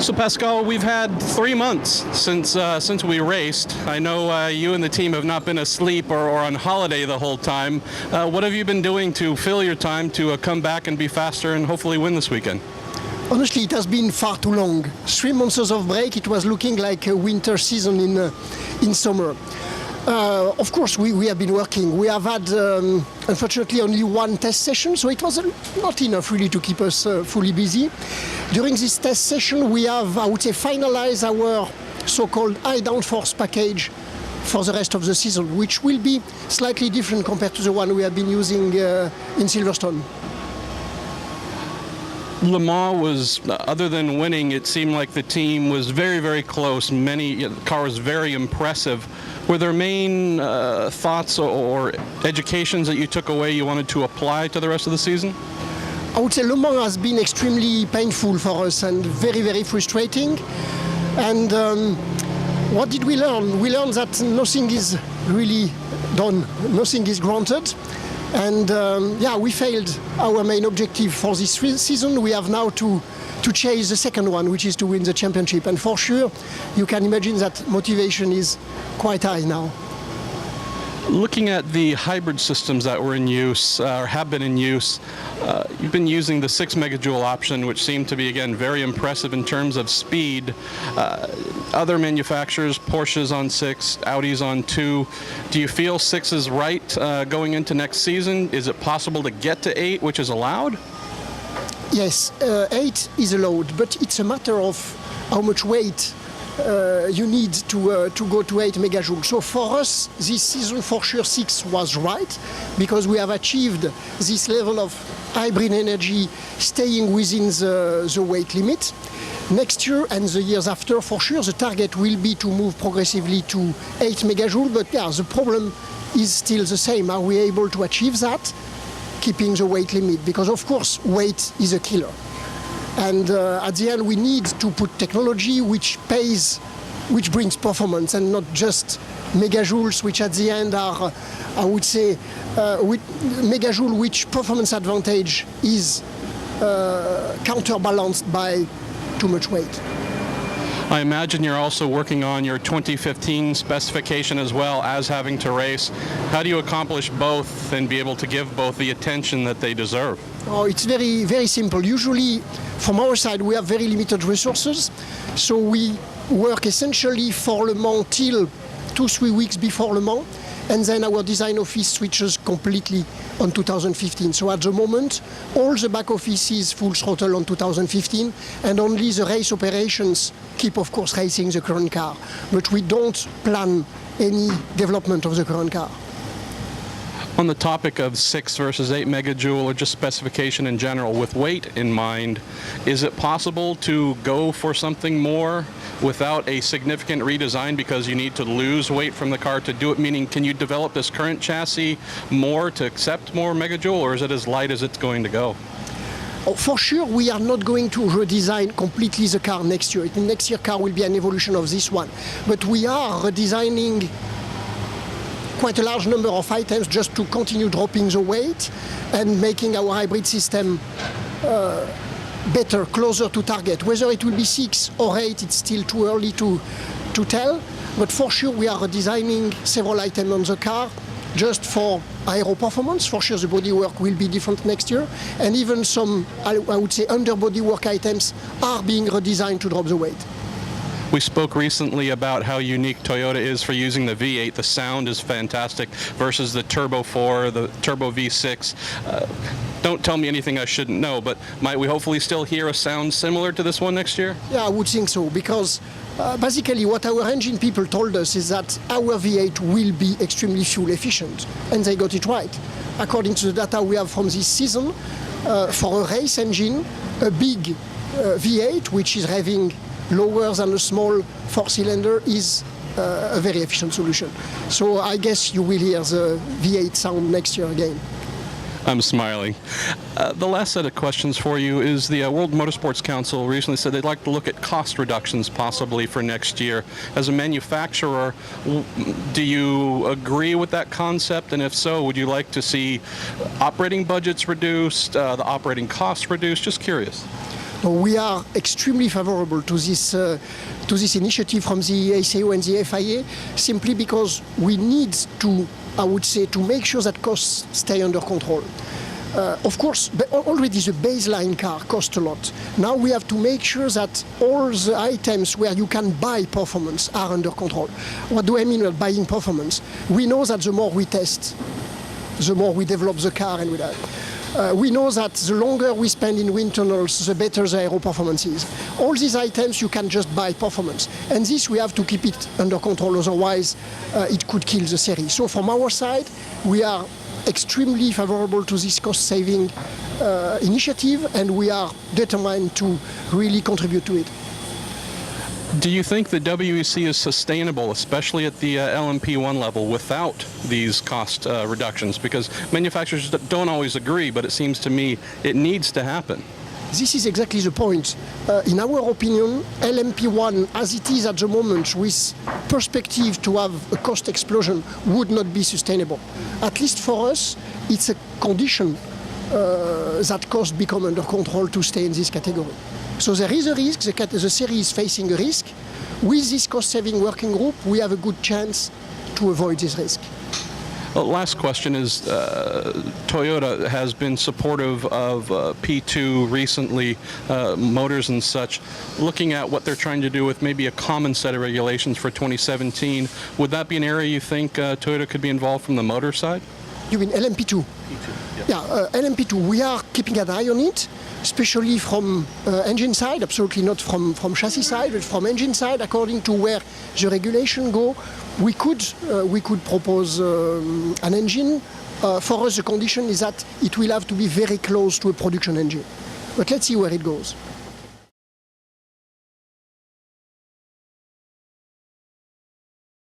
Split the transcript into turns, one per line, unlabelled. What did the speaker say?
So Pascal, we've had 3 months since we raced. I know you and the team have not been asleep or on holiday the whole time. What have you been doing to fill your time to come back and be faster and hopefully win this weekend?
Honestly, it has been far too long. 3 months of break, it was looking like a winter season in summer. Of course, we have been working. We have had, unfortunately, only one test session, so it was not enough really to keep us fully busy. During this test session, we have, I would say, finalized our so-called high downforce package for the rest of the season, which will be slightly different compared to the one we have been using in Silverstone.
Le Mans was, other than winning, it seemed like the team was very, very close. The car was very impressive. Were there main thoughts or educations that you took away you wanted to apply to the rest of the season?
I would say Le Mans has been extremely painful for us and very, very frustrating. And what did we learn? We learned that nothing is really done, nothing is granted. And we failed our main objective for this season. We have now to chase the second one, which is to win the championship. And for sure, you can imagine that motivation is quite high now.
Looking at the hybrid systems that were in use, or have been in use, you've been using the 6 megajoule option, which seemed to be, again, very impressive in terms of speed. Other manufacturers, Porsche's on 6, Audi's on 2. Do you feel 6 is right going into next season? Is it possible to get to 8, which is allowed?
Yes, 8 is allowed, but it's a matter of how much weight you need to go to 8 megajoules. So for us, this season, for sure, 6 was right, because we have achieved this level of hybrid energy staying within the weight limit. Next year and the years after, for sure, the target will be to move progressively to 8 megajoules, but yeah, the problem is still the same. Are we able to achieve that, keeping the weight limit? Because, of course, weight is a killer. And at the end, we need to put technology which brings performance, and not just megajoules, which at the end are, I would say, megajoule which performance advantage is counterbalanced by too much weight.
I imagine you're also working on your 2015 specification as well as having to race. How do you accomplish both and be able to give both the attention that they deserve?
Oh, it's very, very simple. Usually, from our side, we have very limited resources, so we work essentially for Le Mans till 2-3 weeks before Le Mans, and then our design office switches completely on 2015. So at the moment, all the back office is full throttle on 2015, and only the race operations keep, of course, racing the current car. But we don't plan any development of the current car.
On the topic of 6 versus 8 megajoule, or just specification in general, with weight in mind, is it possible to go for something more without a significant redesign because you need to lose weight from the car to do it? Meaning, can you develop this current chassis more to accept more megajoule, or is it as light as it's going to go?
Oh, for sure, we are not going to redesign completely the car next year. The next year car will be an evolution of this one. But we are redesigning quite a large number of items just to continue dropping the weight and making our hybrid system better, closer to target. Whether it will be 6 or 8, it's still too early to tell. But for sure, we are redesigning several items on the car just for aero performance. For sure, the bodywork will be different next year. And even some, I would say, underbody work items are being redesigned to drop the weight.
We spoke recently about how unique Toyota is for using the V8. The sound is fantastic versus the Turbo 4, the Turbo V6. Don't tell me anything I shouldn't know, but might we hopefully still hear a sound similar to this one next year?
Yeah, I would think so, because basically what our engine people told us is that our V8 will be extremely fuel efficient, and they got it right. According to the data we have from this season, for a race engine, a big V8, which is revving lower than a small 4-cylinder, is a very efficient solution. So I guess you will hear the V8 sound next year again.
I'm smiling. The last set of questions for you is the World Motorsports Council recently said they'd like to look at cost reductions possibly for next year. As a manufacturer, do you agree with that concept? And if so, would you like to see operating budgets reduced, the operating costs reduced? Just curious.
So we are extremely favorable to this initiative from the ACO and the FIA, simply because we need to, I would say, to make sure that costs stay under control. Of course, already the baseline car costs a lot. Now we have to make sure that all the items where you can buy performance are under control. What do I mean by buying performance? We know that the more we test, the more we develop the car and with that. We know that the longer we spend in wind tunnels, the better the aero performance is. All these items you can just buy performance. And this we have to keep it under control, otherwise it could kill the series. So from our side, we are extremely favorable to this cost-saving initiative, and we are determined to really contribute to it.
Do you think the WEC is sustainable, especially at the LMP1 level, without these cost reductions? Because manufacturers don't always agree, but it seems to me it needs to happen.
This is exactly the point. In our opinion, LMP1, as it is at the moment, with perspective to have a cost explosion, would not be sustainable. At least for us, it's a condition that costs become under control to stay in this category. So there is a risk, the series is facing a risk. With this cost-saving working group, we have a good chance to avoid this risk.
Well, last question is, Toyota has been supportive of P2 recently, motors and such. Looking at what they're trying to do with maybe a common set of regulations for 2017, would that be an area you think Toyota could be involved from the motor side?
You mean LMP2? Yeah, LMP2, we are keeping an eye on it, especially from engine side, absolutely not from chassis side, but from engine side, according to where the regulation go. We could propose an engine. For us, the condition is that it will have to be very close to a production engine. But let's see where it goes.